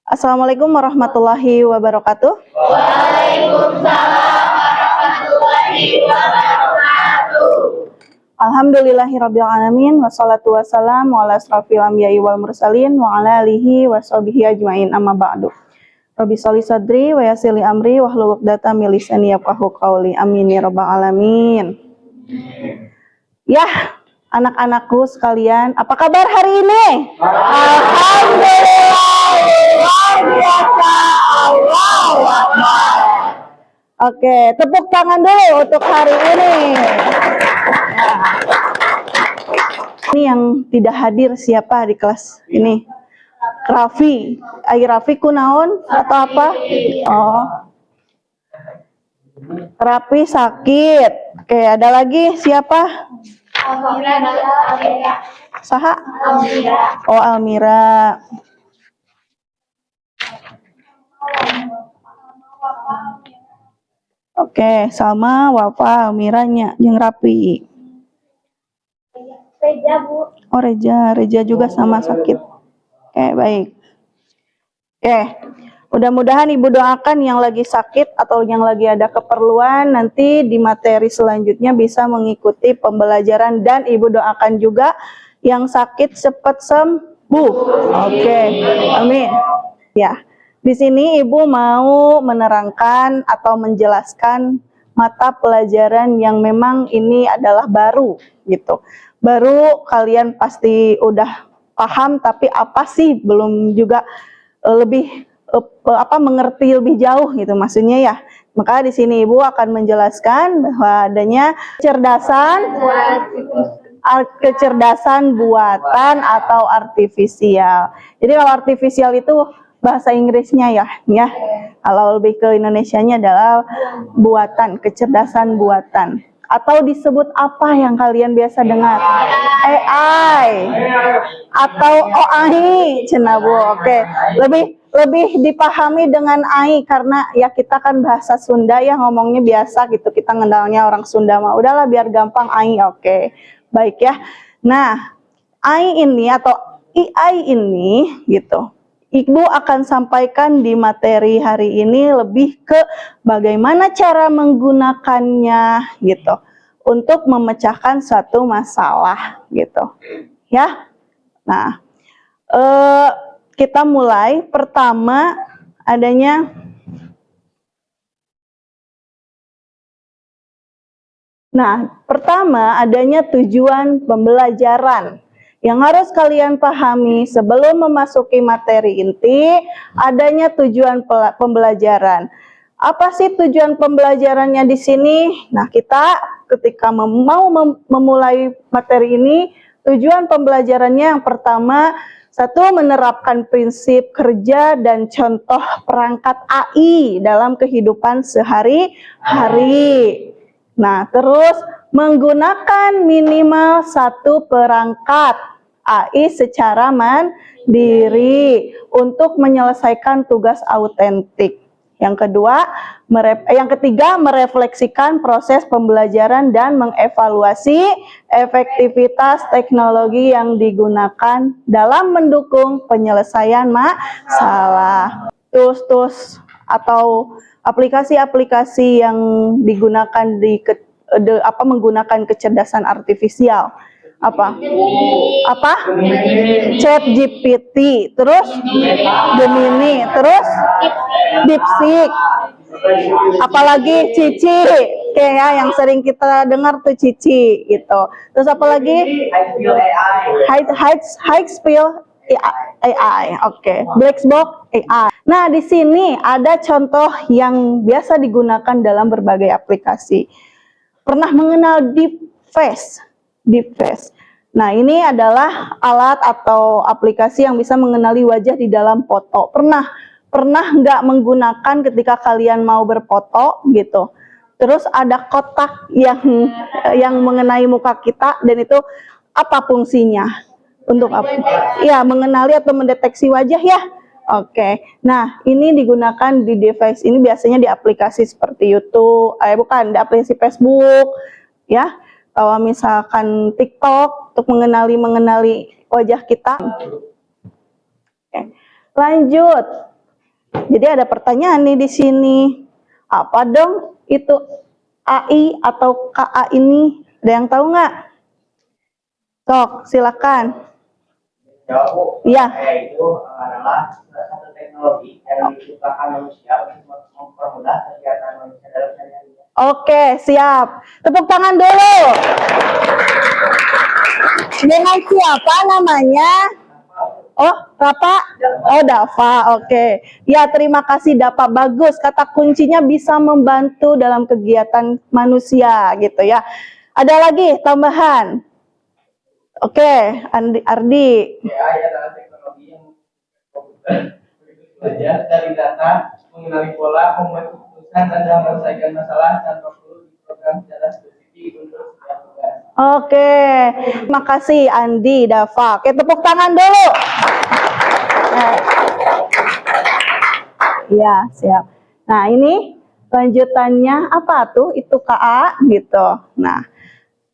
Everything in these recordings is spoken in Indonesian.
Assalamualaikum warahmatullahi wabarakatuh. Waalaikumsalam warahmatullahi wabarakatuh. Alhamdulillahirabbil alamin wassalatu wassalamu ala asrofil anbiya'i wal mursalin wa ala alihi washabihi ajmain amma ba'du. Rabbi sholli sadri wa yassir li amri wahlul 'uqdatam min lisani yafqahu qawli. Amin ya rabbal alamin. Ya, anak-anakku sekalian, apa kabar hari ini? Alhamdulillah, luar biasa, Allahu Akbar. Oke, tepuk tangan dulu untuk hari ini. Ini yang tidak hadir siapa di kelas ini? Raffi. Raffi kunaon atau apa? Oh. Raffi sakit. Oke, ada lagi siapa? Almira. Saha? Almira. Oh, Almira. Oke, Salma, Wafa, Almiranya, jeung Rapi. Reja, Bu. Oh, Reja juga sama sakit. Oke, baik. Oke, mudah-mudahan Ibu doakan yang lagi sakit atau yang lagi ada keperluan nanti di materi selanjutnya bisa mengikuti pembelajaran, dan Ibu doakan juga yang sakit cepat sembuh. Oke, amin. Ya, di sini Ibu mau menerangkan atau menjelaskan mata pelajaran yang memang ini adalah baru gitu. Baru kalian pasti udah paham, tapi apa sih belum juga lebih mengerti lebih jauh gitu maksudnya ya. Maka di sini Ibu akan menjelaskan bahwa adanya kecerdasan buatan atau artifisial. Jadi kalau artifisial itu bahasa Inggrisnya ya. Kalau lebih ke Indonesianya adalah buatan, kecerdasan buatan. Atau disebut apa yang kalian biasa dengar? AI atau OAI, cenah Bu. Oke, lebih dipahami dengan AI karena ya kita kan bahasa Sunda ya, ngomongnya biasa gitu. Kita ngendalnya orang Sunda mah. Udahlah biar gampang AI. Oke. Baik ya. Nah, AI ini atau AI ini gitu. Ibu akan sampaikan di materi hari ini lebih ke bagaimana cara menggunakannya gitu untuk memecahkan suatu masalah gitu ya. Nah, kita mulai. Pertama adanya tujuan pembelajaran. Yang harus kalian pahami sebelum memasuki materi inti, adanya tujuan pembelajaran. Apa sih tujuan pembelajarannya di sini? Nah, kita ketika mau memulai materi ini, tujuan pembelajarannya yang pertama, satu, menerapkan prinsip kerja dan contoh perangkat AI dalam kehidupan sehari-hari. Nah, terus menggunakan minimal satu perangkat AI secara mandiri untuk menyelesaikan tugas autentik. Yang ketiga, merefleksikan proses pembelajaran dan mengevaluasi efektivitas teknologi yang digunakan dalam mendukung penyelesaian masalah. Tools atau aplikasi-aplikasi yang digunakan menggunakan kecerdasan artifisial. Apa? ChatGPT, terus Gemini, terus DeepSeek, apalagi Cici, kayak yang sering kita dengar tuh Cici gitu. Terus apalagi High-Speed AI, oke. Blackbox AI. Nah, di sini ada contoh yang biasa digunakan dalam berbagai aplikasi. Pernah mengenal Deepface? Nah, ini adalah alat atau aplikasi yang bisa mengenali wajah di dalam foto. Pernah nggak menggunakan ketika kalian mau berfoto gitu? Terus ada kotak yang mengenai muka kita, dan itu apa fungsinya? Untuk apa? Ya, mengenali atau mendeteksi wajah ya. Oke. Nah, ini digunakan di device ini biasanya di aplikasi seperti YouTube, di aplikasi Facebook, ya. Kalau misalkan TikTok untuk mengenali wajah kita. Oke. Lanjut. Jadi ada pertanyaan nih di sini. Apa dong itu AI atau KA ini? Ada yang tahu nggak? Sok, silakan. Jawab, Bu. Iya. AI itu adalah salah satu teknologi yang diciptakan manusia untuk mempermudah kegiatan manusia dalam sehari-hari. Oke, siap. Tepuk tangan dulu. Dengan siapa namanya? Oh, Rapa? Oh, Dava. Oke. Ya, terima kasih Dava. Bagus. Kata kuncinya bisa membantu dalam kegiatan manusia gitu ya. Ada lagi tambahan? Oke, Ardi. AI adalah teknologi yang belajar dari data, mengenali pola, membuat keputusan, dan menyelesaikan masalah tanpa perlu diprogram secara spesifik untuk setiap tugas. Oke, terima kasih Andi, Dava. Oke, tepuk tangan dulu. Ya, siap. Nah, ini lanjutannya apa tuh? Itu KA gitu. Nah,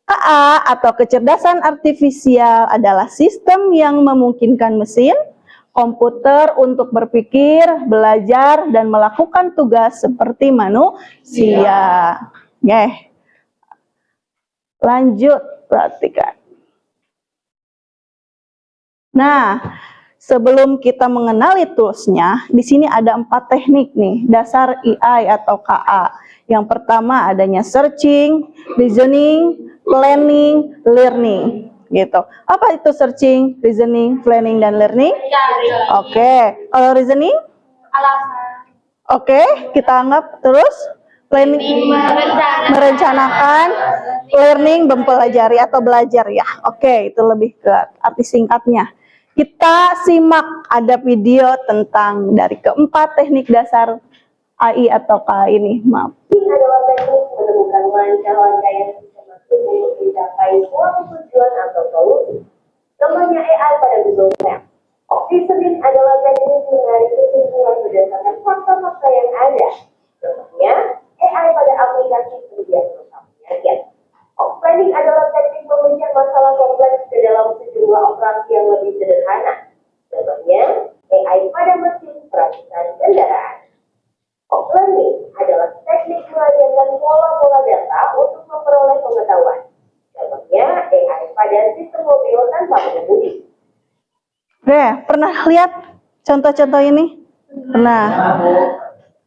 KA atau kecerdasan artifisial adalah sistem yang memungkinkan mesin, komputer untuk berpikir, belajar, dan melakukan tugas seperti manusia. Lanjut, perhatikan. Nah, sebelum kita mengenali toolsnya, di sini ada 4 teknik nih, dasar AI atau KA. Yang pertama adanya searching, reasoning, planning, learning. Gitu. Apa itu searching, reasoning, planning, dan learning? Oke, kalau reasoning? Alasan. Oke, kita anggap terus. Planning, merencanakan. Learning, mempelajari atau belajar ya. Oke, itu lebih ke arti singkatnya. Kita simak ada video tentang dari keempat teknik dasar AI atau KA ini. Maaf. Ini adalah teknik menemukan langkah-langkah yang bisa masuk untuk mencapai suatu tujuan atau solusi. Contohnya AI pada Google Maps. Reasoning adalah teknik menarik kesimpulan berdasarkan fakta-fakta yang ada. Contohnya AI pada aplikasi pengujian proses penyakit. Planning adalah teknik memecah masalah kompleks ke dalam sejumlah operasi yang lebih sederhana. Contohnya AI pada mesin perakitan kendaraan. Learning adalah teknik mengajarkan pola-pola data untuk memperoleh pengetahuan. Contohnya AI pada sistem mobil tanpa pengemudi. Pernah lihat contoh-contoh ini? Pernah.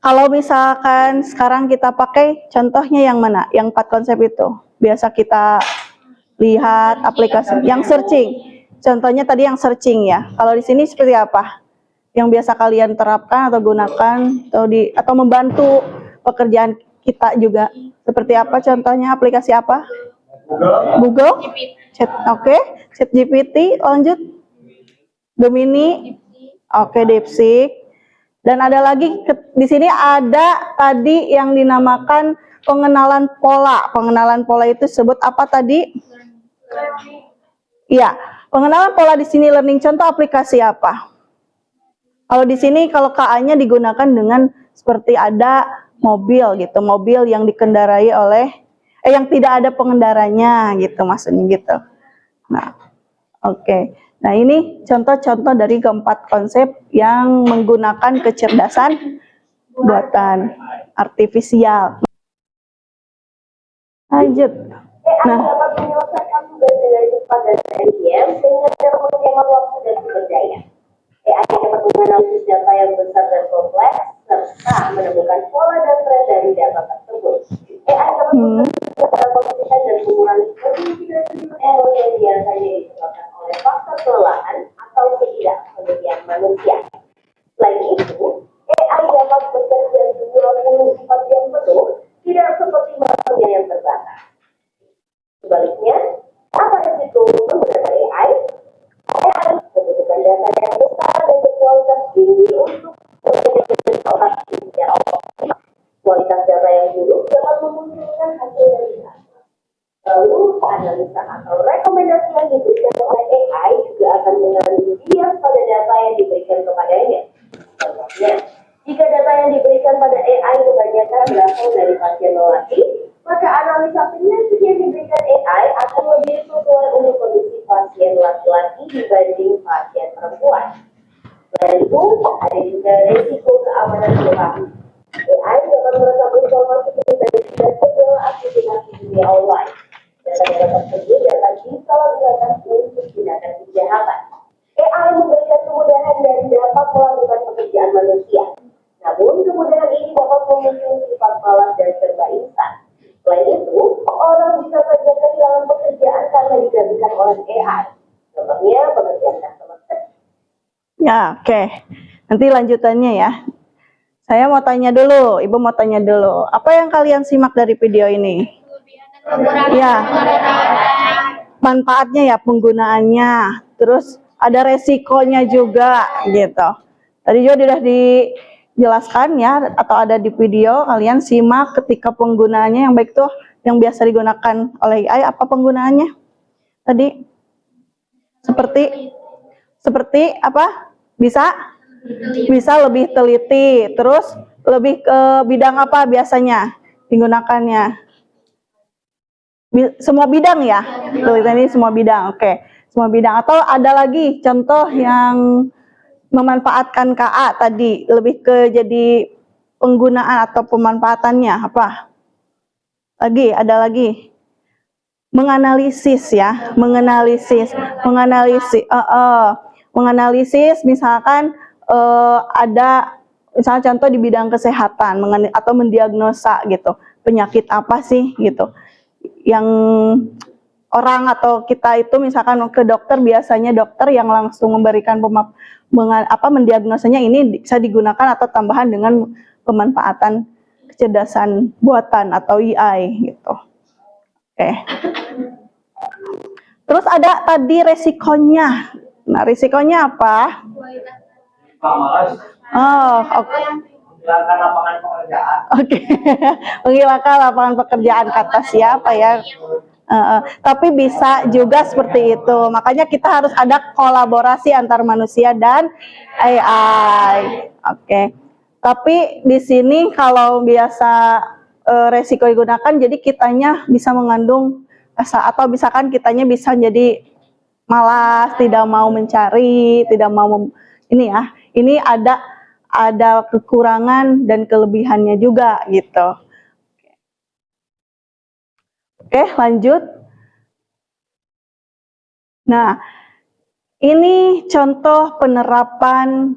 Kalau misalkan sekarang kita pakai contohnya yang mana? Yang 4 konsep itu. Biasa kita lihat aplikasi yang searching. Contohnya tadi yang searching ya. Kalau di sini seperti apa? Yang biasa kalian terapkan atau gunakan atau membantu pekerjaan kita juga. Seperti apa contohnya? Aplikasi apa? Google. Chat. Oke. Chat GPT. Lanjut. Gemini. Oke, DeepSeek. Dan ada lagi di sini ada tadi yang dinamakan pengenalan pola. Pengenalan pola itu sebut apa tadi? Iya, pengenalan pola di sini learning. Contoh aplikasi apa? Kalau di sini kalau KA-nya digunakan dengan seperti ada mobil gitu, mobil yang dikendarai oleh yang tidak ada pengendaranya gitu maksudnya gitu. Nah, oke. Nah, ini contoh-contoh dari keempat konsep yang menggunakan kecerdasan buatan artifisial. Lanjut. AI Nah, dapat menyelesaikan tugas dengan cepat dan efisien sehingga dapat menghemat waktu dan sumber daya. AI dapat menganalisis data yang besar dan kompleks serta menemukan pola dan tren dari data tersebut. AI dapat menentukan konsisten dan mengurangi kemungkinan error yang biasanya disebabkan oleh faktor kelelahan atau ketidakpedulian manusia. Selain itu, AI dapat bekerja 24 jam penuh, tidak seperti manusia yang terbatas. Sebaliknya, apa resiko menggunakan AI? AI membutuhkan data yang besar dan berkualitas tinggi untuk menjadi operasi secara optimal. Kualitas data yang buruk dapat memunculkan hasil yang tidak. Lalu, analisa atau rekomendasi yang diberikan oleh AI juga akan mengandung bias pada data yang diberikan kepadanya. Contohnya, jika data yang diberikan pada AI kebanyakan berasal dari pasien lelaki, maka analisa penyakit yang diberikan AI akan lebih sesuai untuk kondisi pasien laki-laki dibanding pasien perempuan. Selain itu, ada juga risiko keamanan pribadi. AI dapat merekam informasi pribadi dan segala aktivitas di dunia online. Data-data tersebut dapat disalahgunakan untuk tindakan kejahatan. AI memberikan kemudahan dan dapat melakukan pekerjaan manusia. Namun, kemudahan ini dapat memicu sifat malas dan serba instan. Selain itu, orang bisa saja kehilangan pekerjaan karena digantikan oleh AI. Contohnya, pekerjaan customer service. Ya, oke. Nanti lanjutannya ya. Saya mau tanya dulu, Ibu mau tanya dulu. Apa yang kalian simak dari video ini? Ya, manfaatnya ya, penggunaannya. Terus ada resikonya juga gitu. Tadi juga sudah dijelaskan ya, atau ada di video, kalian simak ketika penggunaannya yang baik tuh, yang biasa digunakan oleh AI, apa penggunaannya? Tadi? Seperti apa? Bisa lebih teliti, terus lebih ke bidang apa biasanya digunakannya? Semua bidang ya? Teliti ini semua bidang, oke. Semua bidang, atau ada lagi contoh yang memanfaatkan KA tadi, lebih ke jadi penggunaan atau pemanfaatannya, apa? Ada lagi? Menganalisis ya, menganalisis misalkan ada misalnya contoh di bidang kesehatan atau mendiagnosa gitu, penyakit apa sih gitu yang orang atau kita itu misalkan ke dokter, biasanya dokter yang langsung memberikan mendiagnosanya, ini bisa digunakan atau tambahan dengan pemanfaatan kecerdasan buatan atau AI gitu. Oke. Terus ada tadi resikonya. Nah, resikonya apa? Oh, oke. Menghilangkan lapangan pekerjaan. Oke. Menghilangkan lapangan pekerjaan, kata siapa ya? Tapi bisa juga seperti itu. Makanya kita harus ada kolaborasi antar manusia dan AI. Oke. Tapi di sini kalau biasa resiko digunakan, jadi kitanya bisa mengandung atau misalkan kitanya bisa jadi malas, tidak mau mencari, tidak mau ini ya. Ini ada kekurangan dan kelebihannya juga gitu. Oke, lanjut. Nah, ini contoh penerapan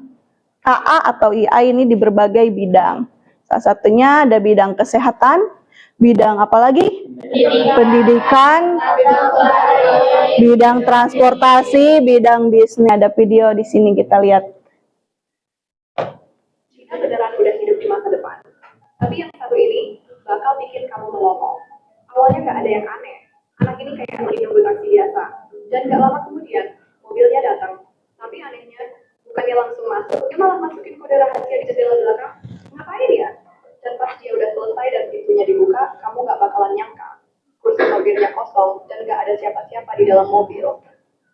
KA atau AI ini di berbagai bidang. Salah satunya ada bidang kesehatan, bidang apa lagi? Pendidikan, bidang transportasi, bidang bisnis. Ada video di sini, kita lihat. Jika beneran udah hidup di masa depan, tapi yang satu ini bakal bikin kamu melongo. Awalnya nggak ada yang aneh, anak ini kayak lagi nunggu taksi biasa, dan nggak lama kemudian mobilnya datang. Tapi anehnya bukannya langsung masuk, dia malah masukin kode rahasia di jendela belakang. Ngapain ya? Dan pas dia udah selesai dan pintunya dibuka, kamu nggak bakalan nyangka kursi mobilnya kosong dan nggak ada siapa-siapa di dalam mobil.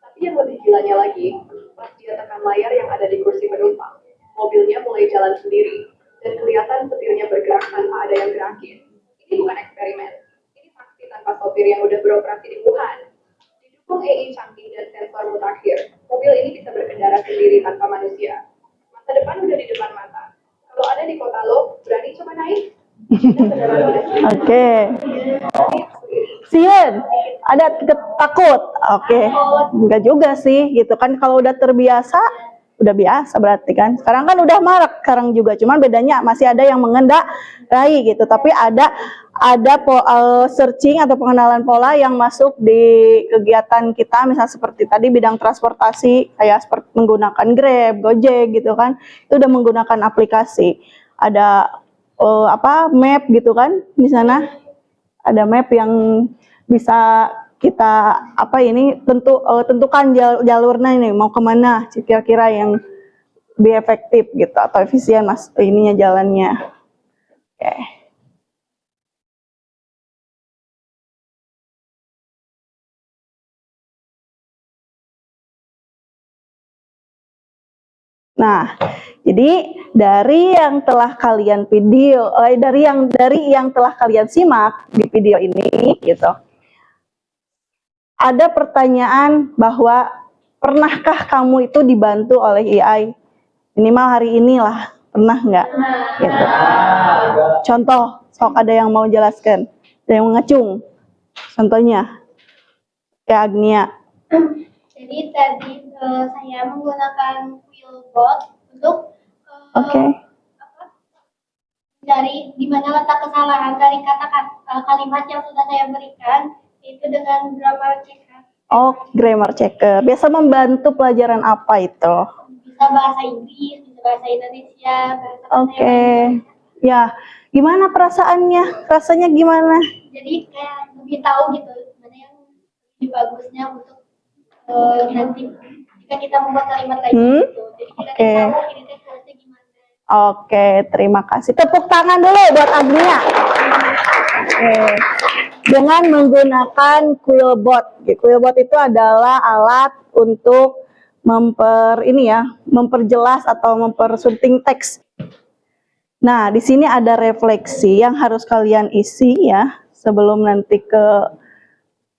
Tapi yang lebih gilanya lagi, pas dia tekan layar yang ada di kursi penumpang, mobilnya mulai jalan sendiri dan kelihatan setirnya bergerak tanpa ada yang gerakin. Ini bukan eksperimen, ini taksi tanpa sopir yang udah beroperasi di Wuhan. Didukung AI canggih dan sensor mutakhir, mobil ini bisa berkendara sendiri tanpa manusia. Masa depan udah di depan mata. Kalau ada di kota lo, berani coba naik? Oke. Sien, ada takut. Oke. Enggak juga sih, gitu kan. Kalau udah terbiasa, udah biasa berarti kan. Sekarang kan udah marak sekarang juga, cuman bedanya masih ada yang mengendarai gitu. Tapi ada searching atau pengenalan pola yang masuk di kegiatan kita, misalnya seperti tadi bidang transportasi, kayak seperti menggunakan Grab, Gojek gitu kan. Itu udah menggunakan aplikasi. Ada map gitu kan di sana. Ada map yang bisa kita tentukan jalurnya ini mau kemana, kira-kira yang lebih efektif gitu atau efisien jalannya. Oke. Nah, jadi dari yang telah kalian telah kalian simak di video ini gitu. Ada pertanyaan bahwa pernahkah kamu itu dibantu oleh AI Minimal hari inilah. Pernah nggak? Gitu. Contoh, sok ada yang mau jelaskan. Ada yang ngacung. Contohnya, ya Agnia. Jadi tadi saya menggunakan Quillbot untuk Oke. mencari di mana letak kesalahan dari kata-kata kalimat yang sudah saya berikan, itu dengan grammar checker. Oh, grammar checker. Biasa membantu pelajaran apa itu? Bisa bahasa Inggris, bisa bahasa Indonesia, bahasa Oke. Ya, gimana perasaannya? Rasanya gimana? Jadi kayak lebih tahu gitu mana yang lebih bagusnya untuk nanti jika kita membuat kalimat lagi gitu. Jadi kita Oke. tahu ini teh harusnya gimana. Oke, terima kasih. Tepuk tangan dulu buat Agnia. Oke. Dengan menggunakan Quillbot. Quillbot itu adalah alat untuk memperjelas atau mempersunting teks. Nah, di sini ada refleksi yang harus kalian isi ya sebelum nanti ke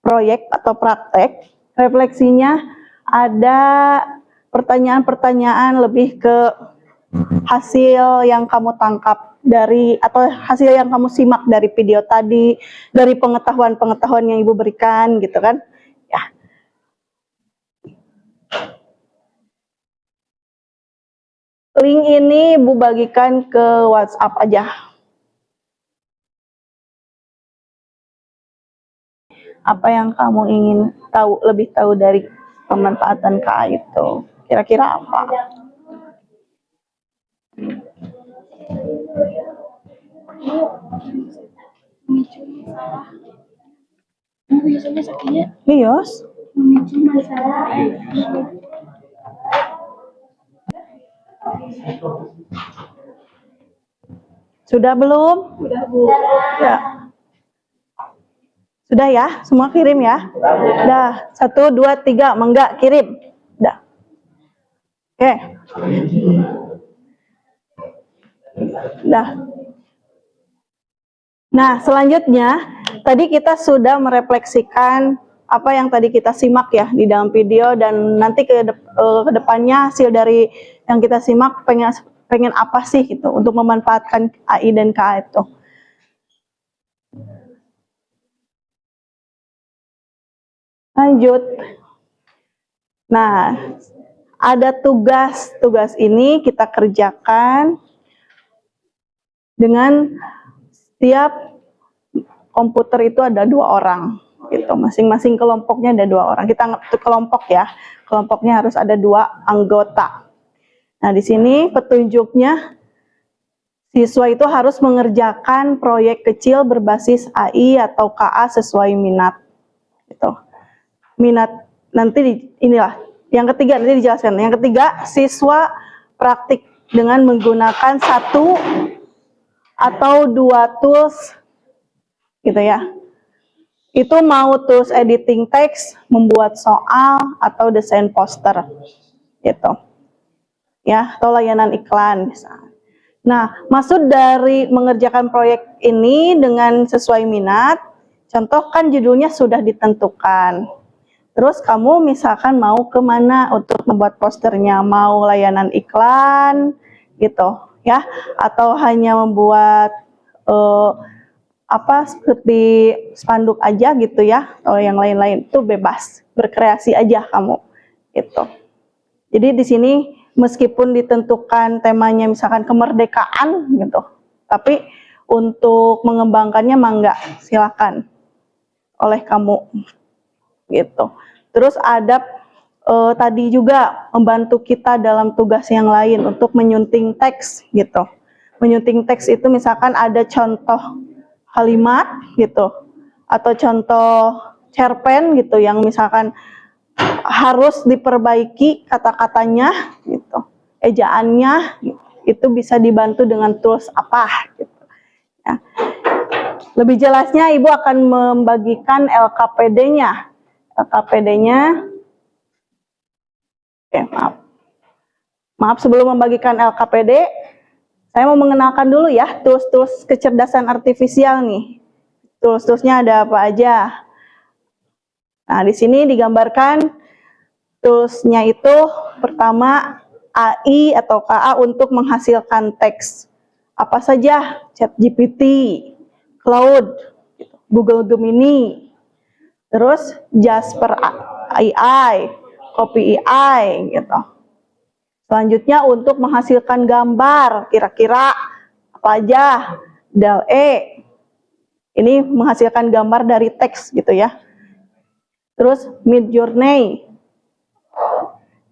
proyek atau praktek. Refleksinya ada pertanyaan-pertanyaan lebih ke hasil yang kamu tangkap dari atau hasil yang kamu simak dari video tadi, dari pengetahuan-pengetahuan yang Ibu berikan gitu kan. Ya. Link ini Ibu bagikan ke WhatsApp aja. Apa yang kamu ingin tahu, lebih tahu dari pemanfaatan KA itu? Kira-kira apa? Iya. Sudah belum? Sudah, Bu. Ya. Sudah ya? Semua kirim ya? Dah. 1, 2, 3. Mangga, kirim. Dah. Oke. Dah. Nah, selanjutnya, tadi kita sudah merefleksikan apa yang tadi kita simak ya di dalam video, dan nanti ke depannya hasil dari yang kita simak pengen apa sih gitu untuk memanfaatkan AI dan KA itu. Lanjut. Nah, ada tugas ini kita kerjakan dengan setiap komputer itu ada 2 orang gitu, masing-masing kelompoknya ada 2 orang. Kita kelompok ya, kelompoknya harus ada 2 anggota. Nah, di sini petunjuknya siswa itu harus mengerjakan proyek kecil berbasis AI atau KA sesuai minat gitu. Minat nanti inilah yang ketiga, nanti dijelaskan. Yang ketiga, siswa praktik dengan menggunakan 1 atau 2 tools gitu ya. Itu mau tools editing teks, membuat soal, atau desain poster gitu ya, atau layanan iklan misalnya. Nah, maksud dari mengerjakan proyek ini dengan sesuai minat, contoh kan judulnya sudah ditentukan. Terus kamu misalkan mau kemana untuk membuat posternya, mau layanan iklan gitu ya, atau hanya membuat seperti spanduk aja gitu ya, atau yang lain-lain, itu bebas, berkreasi aja kamu gitu. Jadi di sini meskipun ditentukan temanya misalkan kemerdekaan gitu, tapi untuk mengembangkannya mangga, silakan oleh kamu gitu. Terus ada tadi juga membantu kita dalam tugas yang lain untuk menyunting teks gitu. Menyunting teks itu misalkan ada contoh kalimat gitu, atau contoh cerpen gitu yang misalkan harus diperbaiki kata-katanya gitu, ejaannya gitu. Itu bisa dibantu dengan tools apa gitu ya. Lebih jelasnya Ibu akan membagikan LKPD-nya. LKPD-nya, oke, maaf sebelum membagikan LKPD, saya mau mengenalkan dulu ya tools-tools kecerdasan artifisial nih. Tools-toolsnya ada apa aja. Nah, di sini digambarkan toolsnya itu pertama AI atau KA untuk menghasilkan teks. Apa saja? ChatGPT, Claude, Google Gemini, terus Jasper AI, Copy AI gitu. Selanjutnya untuk menghasilkan gambar, kira-kira apa aja? DALL-E. Ini menghasilkan gambar dari teks gitu ya. Terus Midjourney.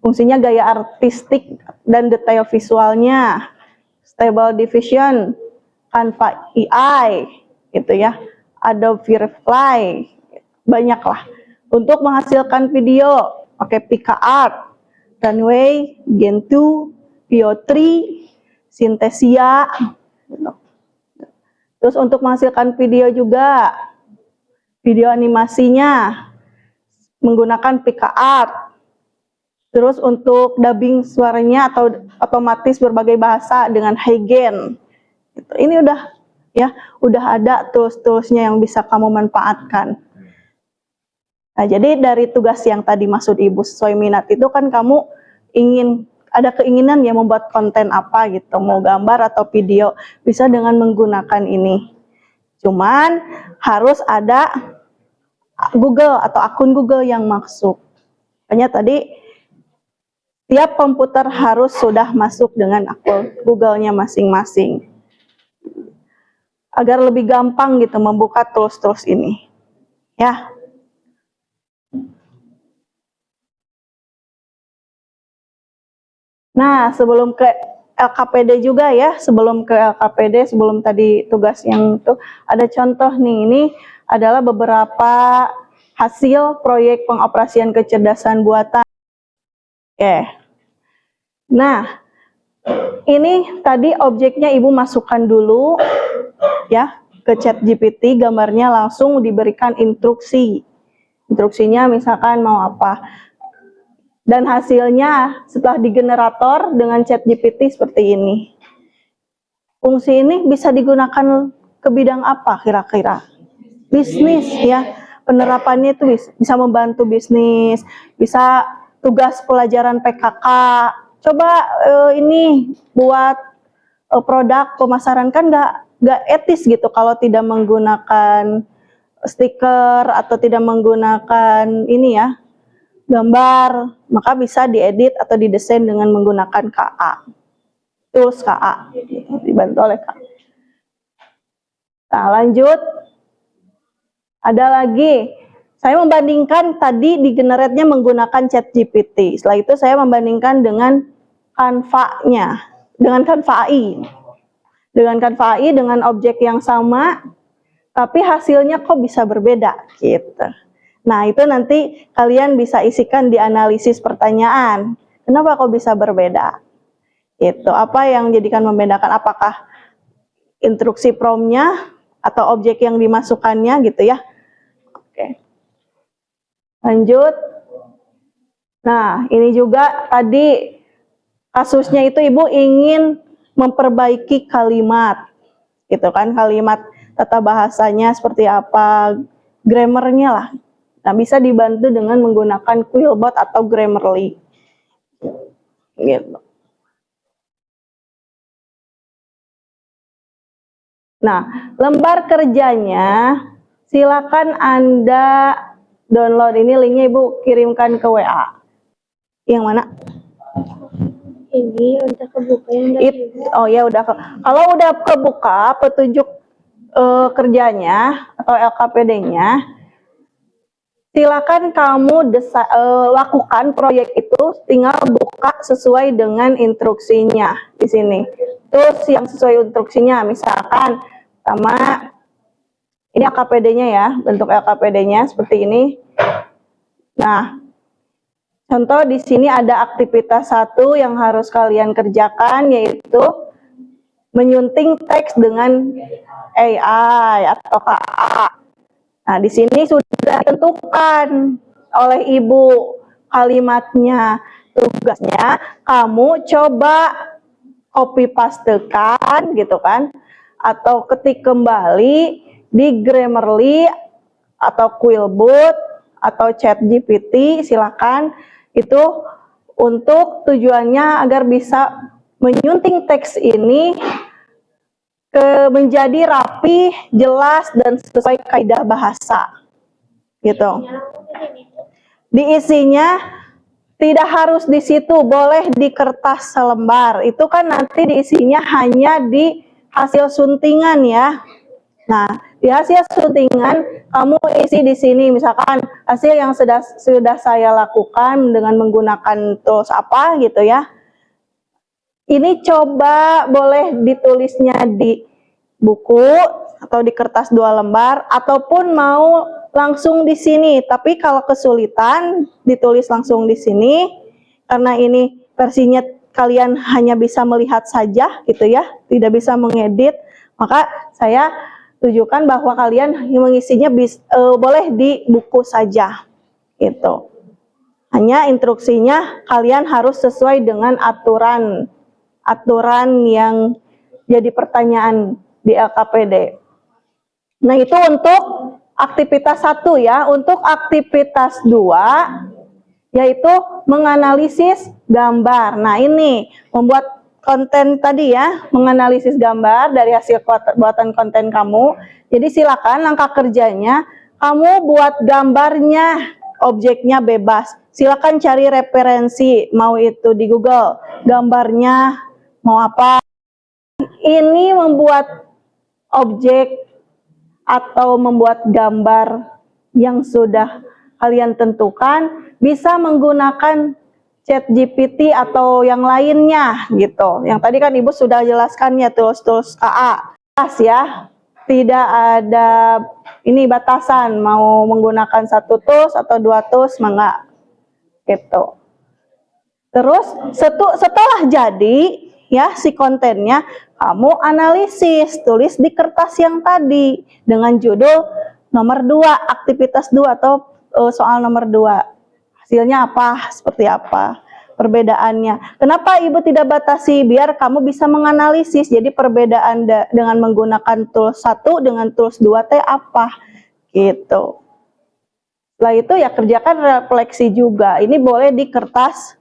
Fungsinya gaya artistik dan detail visualnya. Stable Diffusion, Canva AI gitu ya. Adobe Firefly. Banyak lah. Untuk menghasilkan video pakai PicaArt, Runway, Gen 2, Veo 3, Synthesia gitu. Terus untuk menghasilkan video juga, video animasinya menggunakan PicaArt. Terus untuk dubbing suaranya atau otomatis berbagai bahasa dengan Huygen. Gitu. Ini udah ada tools-toolsnya yang bisa kamu manfaatkan. Nah, jadi dari tugas yang tadi maksud Ibu sesuai minat itu kan kamu ada keinginan ya membuat konten apa gitu, mau gambar atau video, bisa dengan menggunakan ini. Cuman harus ada Google atau akun Google yang masuk. Makanya tadi tiap komputer harus sudah masuk dengan akun Google-nya masing-masing. Agar lebih gampang gitu membuka tools-tools ini. Ya. Nah, sebelum ke LKPD juga ya, sebelum tadi tugas yang itu, ada contoh nih, ini adalah beberapa hasil proyek pengoperasian kecerdasan buatan. Oke. Nah, ini tadi objeknya Ibu masukkan dulu ya ke ChatGPT, gambarnya langsung diberikan instruksi. Instruksinya misalkan mau apa. Dan hasilnya setelah digenerator dengan ChatGPT seperti ini. Fungsi ini bisa digunakan ke bidang apa kira-kira? Bisnis ya. Penerapannya itu bisa membantu bisnis, bisa tugas pelajaran PKK. Coba ini buat produk pemasaran kan nggak etis gitu kalau tidak menggunakan stiker atau tidak menggunakan ini ya gambar, maka bisa diedit atau didesain dengan menggunakan KA, tools KA, dibantu oleh KA. Nah, lanjut, ada lagi, saya membandingkan tadi di generate-nya menggunakan ChatGPT, setelah itu saya membandingkan dengan Canva-nya, dengan Canva AI, dengan objek yang sama, tapi hasilnya kok bisa berbeda, gitu. Nah, itu nanti kalian bisa isikan di analisis pertanyaan. Kenapa kok bisa berbeda? Itu apa yang menjadikan membedakan? Apakah instruksi prompt-nya atau objek yang dimasukkannya gitu ya? Oke. Lanjut. Nah, ini juga tadi kasusnya itu Ibu ingin memperbaiki kalimat. Gitu kan, kalimat tata bahasanya seperti apa, grammarnya lah. Nah, bisa dibantu dengan menggunakan Quillbot atau Grammarly. Gitu. Nah, lembar kerjanya silakan Anda download, ini linknya Ibu kirimkan ke WA. Yang mana? Ini udah kebuka yang Oh ya udah. Kalau udah kebuka petunjuk kerjanya atau LKPD-nya, silakan kamu lakukan proyek itu, tinggal buka sesuai dengan instruksinya di sini. Terus yang sesuai instruksinya, misalkan sama ini LKPD-nya ya, bentuk LKPD-nya seperti ini. Nah, contoh di sini ada aktivitas 1 yang harus kalian kerjakan, yaitu menyunting teks dengan AI atau KA. Nah, di sini sudah ditentukan oleh Ibu kalimatnya. Tugasnya kamu coba copy pastekan gitu kan, atau ketik kembali di Grammarly atau Quillbot atau ChatGPT, silakan itu untuk tujuannya agar bisa menyunting teks ini menjadi rapi, jelas, dan sesuai kaidah bahasa. Gitu. Diisinya tidak harus di situ, boleh di kertas selembar. Itu kan nanti diisinya hanya di hasil suntingan ya. Nah, di hasil suntingan kamu isi di sini, misalkan hasil yang sudah saya lakukan dengan menggunakan tools apa gitu ya. Ini coba boleh ditulisnya di buku atau di kertas 2 lembar ataupun mau langsung di sini. Tapi kalau kesulitan ditulis langsung di sini karena ini versinya kalian hanya bisa melihat saja gitu ya, tidak bisa mengedit, maka saya tunjukkan bahwa kalian mengisinya boleh di buku saja gitu. Hanya instruksinya kalian harus sesuai dengan aturan yang jadi pertanyaan di LKPD. Nah, itu untuk aktivitas 1 ya. Untuk aktivitas 2 yaitu menganalisis gambar. Nah, ini membuat konten tadi ya, menganalisis gambar dari hasil buatan konten kamu. Jadi silakan langkah kerjanya kamu buat gambarnya, objeknya bebas. Silakan cari referensi, mau itu di Google, gambarnya mau apa. Ini membuat objek atau membuat gambar yang sudah kalian tentukan bisa menggunakan ChatGPT atau yang lainnya gitu. Yang tadi kan Ibu sudah jelaskan ya, tools-tools KA. Ya, tidak ada ini batasan mau menggunakan 1 tools atau 2 tools, enggak gitu. Terus setelah jadi ya si kontennya, kamu analisis, tulis di kertas yang tadi dengan judul nomor 2, aktivitas 2 atau soal nomor 2. Hasilnya apa, seperti apa, perbedaannya. Kenapa Ibu tidak batasi? Biar kamu bisa menganalisis. Jadi perbedaan dengan menggunakan tools 1 dengan tools 2 teh apa gitu. Setelah itu ya kerjakan refleksi juga. Ini boleh di kertas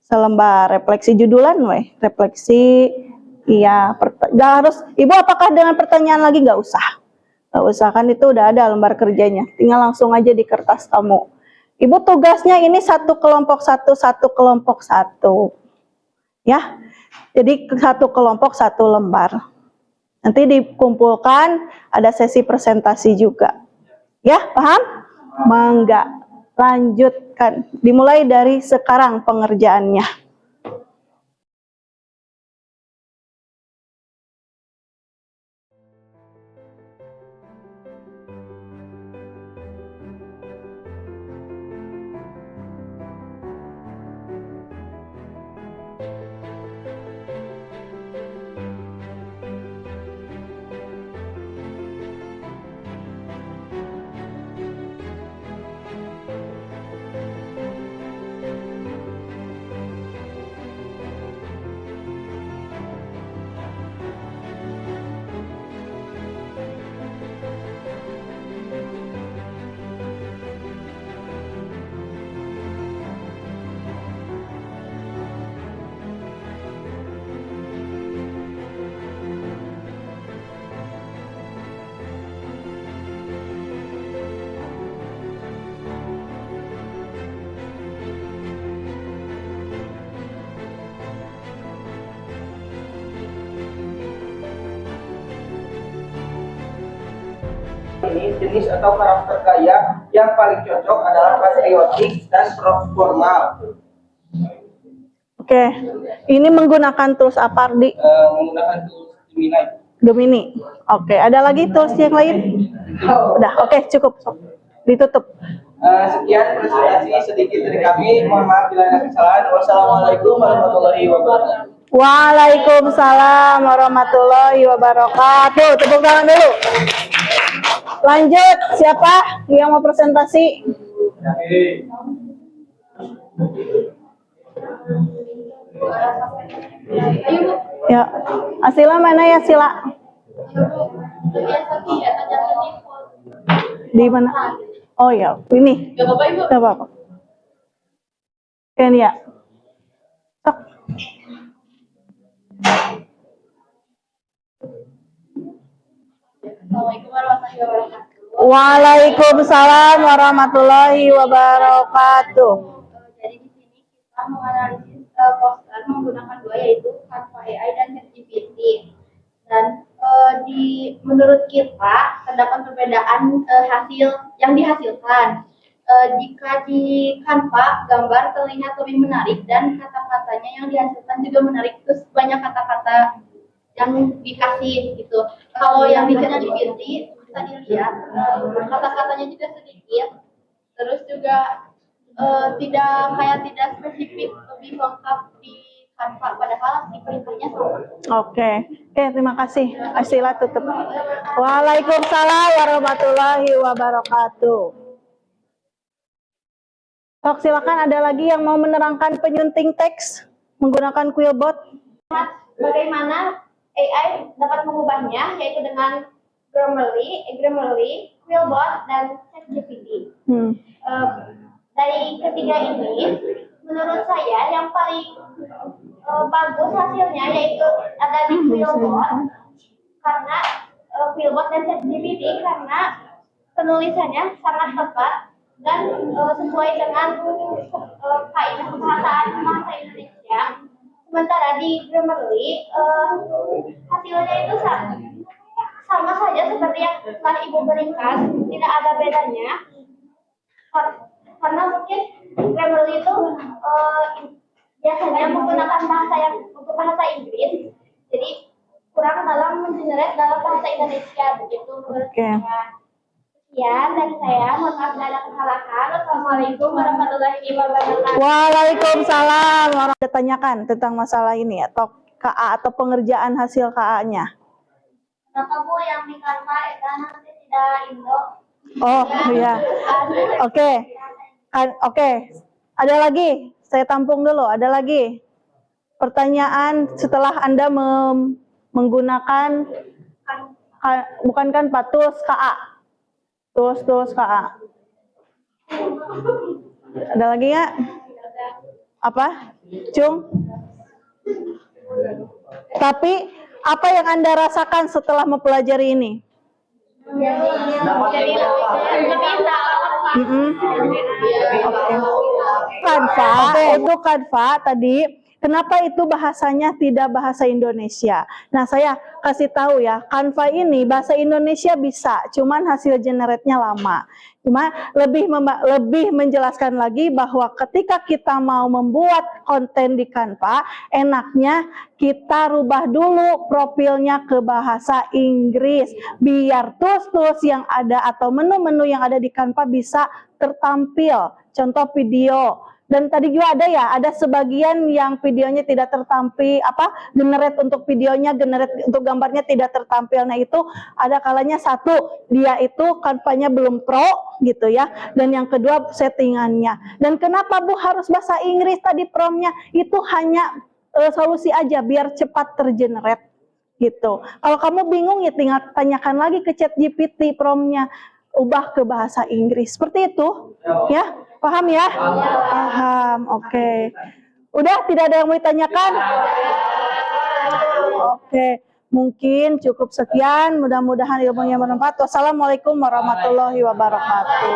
selembar, refleksi judulan refleksi. Iya, nggak harus. Ibu apakah dengan pertanyaan lagi? Nggak usah kan itu udah ada lembar kerjanya, tinggal langsung aja di kertas kamu. Ibu tugasnya ini 1 kelompok 1, 1 kelompok 1 ya, jadi 1 kelompok 1 lembar, nanti dikumpulkan, ada sesi presentasi juga ya, paham? Mangga, lanjutkan, dimulai dari sekarang pengerjaannya. Ini jenis atau karakter gaya yang paling cocok adalah patriotik dan formal. Oke, ini menggunakan tools apa, Ardi? Menggunakan tools Gemini. Oke, ada lagi tools yang lain? Udah, oke, cukup. Ditutup. Sekian presentasi sedikit dari kami. Mohon maaf bila ada kesalahan. Wassalamualaikum warahmatullahi wabarakatuh. Waalaikumsalam warahmatullahi wabarakatuh. Tepuk tangan dulu. Lanjut, siapa yang mau presentasi? Ayo Bu. Ya, Asila mana ya, Sila? Di mana? Oh ya, ini. Gak apa-apa Ibu. Gak apa-apa. Kan ya. Assalamualaikum warahmatullahi wabarakatuh. Waalaikumsalam warahmatullahi wabarakatuh. Jadi di sini kita menganalisis poster menggunakan dua, yaitu Canva AI dan ChatGPT. Dan menurut kita terdapat perbedaan hasil yang dihasilkan. Jika di Canva gambar terlihat lebih menarik dan kata-katanya yang dihasilkan juga menarik, terus banyak kata-kata yang dikasih gitu. Kalau yang di ChatGPT bisa dilihat kata-katanya juga sedikit, terus juga tidak spesifik, lebih lengkap di Canva, padahal di perintahnya sama. Oke, terima kasih. Asila tutup. Waalaikumsalam warahmatullahi wabarakatuh. Sok, silakan, ada lagi yang mau menerangkan penyunting teks menggunakan Quillbot? Bagaimana AI dapat mengubahnya, yaitu dengan Grammarly, Quillbot, dan ChatGPT. Dari ketiga ini, menurut saya yang paling bagus hasilnya yaitu ada di Quillbot, karena Quillbot dan ChatGPT karena penulisannya sangat tepat dan sesuai dengan kaidah kebahasaan bahasa Indonesia. Sementara di Grammarly hasilnya itu sama saja seperti yang telah Ibu berikan, tidak ada bedanya. Karena mungkin Grammarly itu biasanya menggunakan bahasa Inggris, jadi kurang dalam mengenerate dalam bahasa Indonesia, begitu menurut saya. Sekian dari saya, mohon maaf bila ada kesalahan. Wassalamualaikum warahmatullahi wabarakatuh. Waalaikumsalam. Orang ditanyakan tentang masalah ini atau KA atau pengerjaan hasil KA-nya. Kenapa Bu yang di Canva itu nanti tidak Indo? Oh iya. Oke. Ada lagi? Saya tampung dulu. Ada lagi? Pertanyaan setelah Anda menggunakan bukan Canva, tools KA. Tools KA. Ada lagi nggak? Apa? Cung? Tapi apa yang Anda rasakan setelah mempelajari ini? Jadi lebih tahu. Canva, itu Canva tadi. Kenapa itu bahasanya tidak bahasa Indonesia? Nah, saya kasih tahu ya, Canva ini bahasa Indonesia bisa, cuman hasil generate-nya lama. Cuma lebih menjelaskan lagi bahwa ketika kita mau membuat konten di Canva, enaknya kita rubah dulu profilnya ke bahasa Inggris, biar tools-tools yang ada atau menu-menu yang ada di Canva bisa tertampil. Contoh video. Dan tadi juga ada sebagian yang videonya tidak tertampil, generate untuk videonya, generate untuk gambarnya tidak tertampil. Nah, itu ada kalanya satu, dia itu Canva-nya belum pro gitu ya. Dan yang kedua settingannya. Dan kenapa Bu harus bahasa Inggris tadi prompt-nya? Itu hanya solusi aja biar cepat tergenerate gitu. Kalau kamu bingung ya tinggal tanyakan lagi ke ChatGPT prompt-nya, ubah ke bahasa Inggris. Seperti itu ya. Paham ya? Paham, oke. Udah, tidak ada yang mau ditanyakan? Oke, mungkin cukup sekian. Mudah-mudahan ilmunya bermanfaat. Wassalamualaikum warahmatullahi wabarakatuh.